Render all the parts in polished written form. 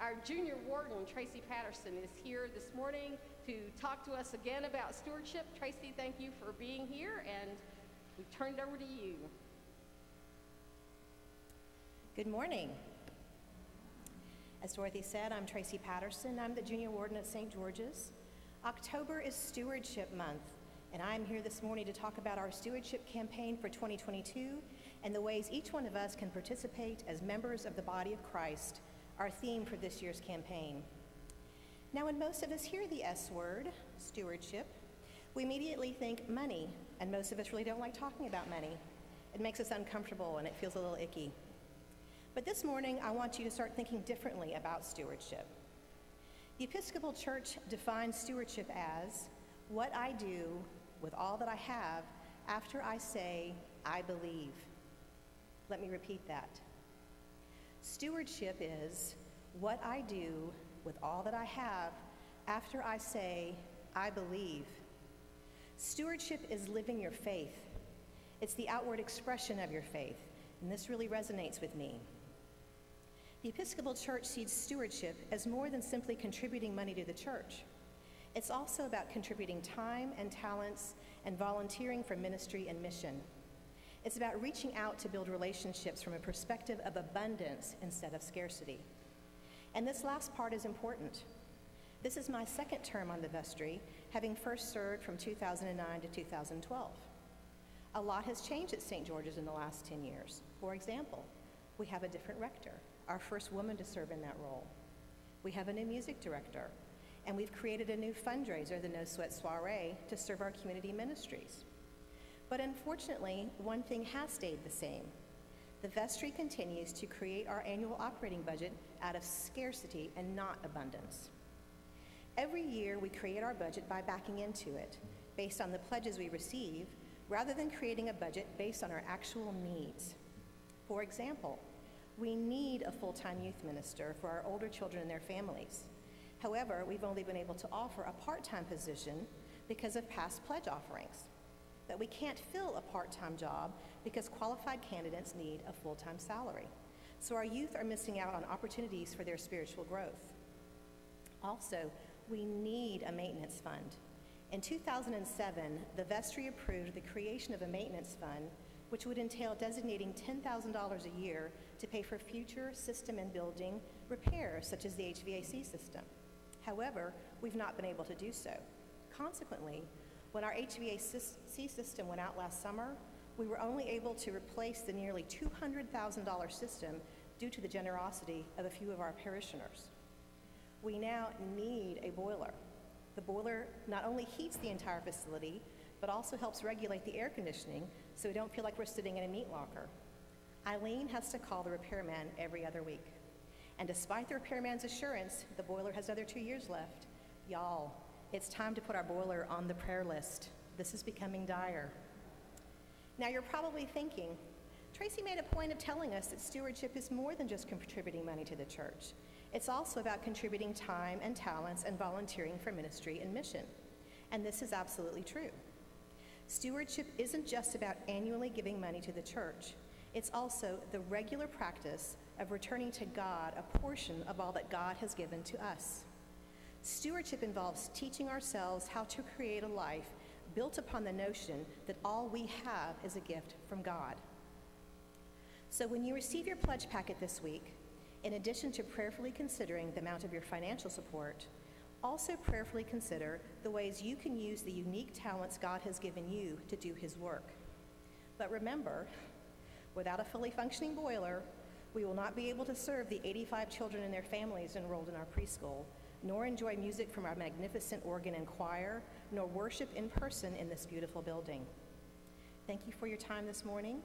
Our junior warden, Tracy Patterson, is here this morning to talk to us again about stewardship. Tracy, thank you for being here, and we turn it over to you. Good morning. As Dorothy said, I'm Tracy Patterson. I'm the junior warden at St. George's. October is Stewardship Month, and I'm here this morning to talk about our stewardship campaign for 2022 and the ways each one of us can participate as members of the body of Christ, our theme for this year's campaign. Now, when most of us hear the S word, stewardship, we immediately think money, and most of us really don't like talking about money. It makes us uncomfortable and it feels a little icky. But this morning, I want you to start thinking differently about stewardship. The Episcopal Church defines stewardship as what I do with all that I have after I say, I believe. Let me repeat that. Stewardship is what I do with all that I have after I say, I believe. Stewardship is living your faith. It's the outward expression of your faith, and this really resonates with me. The Episcopal Church sees stewardship as more than simply contributing money to the church. It's also about contributing time and talents and volunteering for ministry and mission. It's about reaching out to build relationships from a perspective of abundance instead of scarcity. And this last part is important. This is my second term on the vestry, having first served from 2009 to 2012. A lot has changed at St. George's in the last 10 years. For example, we have a different rector, our first woman to serve in that role. We have a new music director, and we've created a new fundraiser, the No Sweat Soiree, to serve our community ministries. But unfortunately, one thing has stayed the same. The vestry continues to create our annual operating budget out of scarcity and not abundance. Every year, we create our budget by backing into it, based on the pledges we receive, rather than creating a budget based on our actual needs. For example, we need a full-time youth minister for our older children and their families. However, we've only been able to offer a part-time position because of past pledge offerings. But we can't fill a part-time job because qualified candidates need a full-time salary. So our youth are missing out on opportunities for their spiritual growth. Also, we need a maintenance fund. In 2007, the vestry approved the creation of a maintenance fund, which would entail designating $10,000 a year to pay for future system and building repairs, such as the HVAC system. However, we've not been able to do so. Consequently, when our HVAC system went out last summer, we were only able to replace the nearly $200,000 system due to the generosity of a few of our parishioners. We now need a boiler. The boiler not only heats the entire facility, but also helps regulate the air conditioning so we don't feel like we're sitting in a meat locker. Eileen has to call the repairman every other week. And despite the repairman's assurance, the boiler has another 2 years left. Y'all, it's time to put our boiler on the prayer list. This is becoming dire. Now you're probably thinking, Tracy made a point of telling us that stewardship is more than just contributing money to the church. It's also about contributing time and talents and volunteering for ministry and mission. And this is absolutely true. Stewardship isn't just about annually giving money to the church. It's also the regular practice of returning to God a portion of all that God has given to us. Stewardship involves teaching ourselves how to create a life built upon the notion that all we have is a gift from God. So when you receive your pledge packet this week, in addition to prayerfully considering the amount of your financial support, also prayerfully consider the ways you can use the unique talents God has given you to do His work. But remember, without a fully functioning boiler, we will not be able to serve the 85 children and their families enrolled in our preschool, nor enjoy music from our magnificent organ and choir, nor worship in person in this beautiful building. Thank you for your time this morning.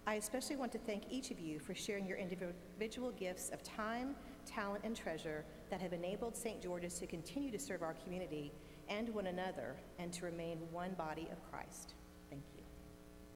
I especially want to thank each of you for sharing your individual gifts of time, talent, and treasure that have enabled St. George's to continue to serve our community and one another and to remain one body of Christ.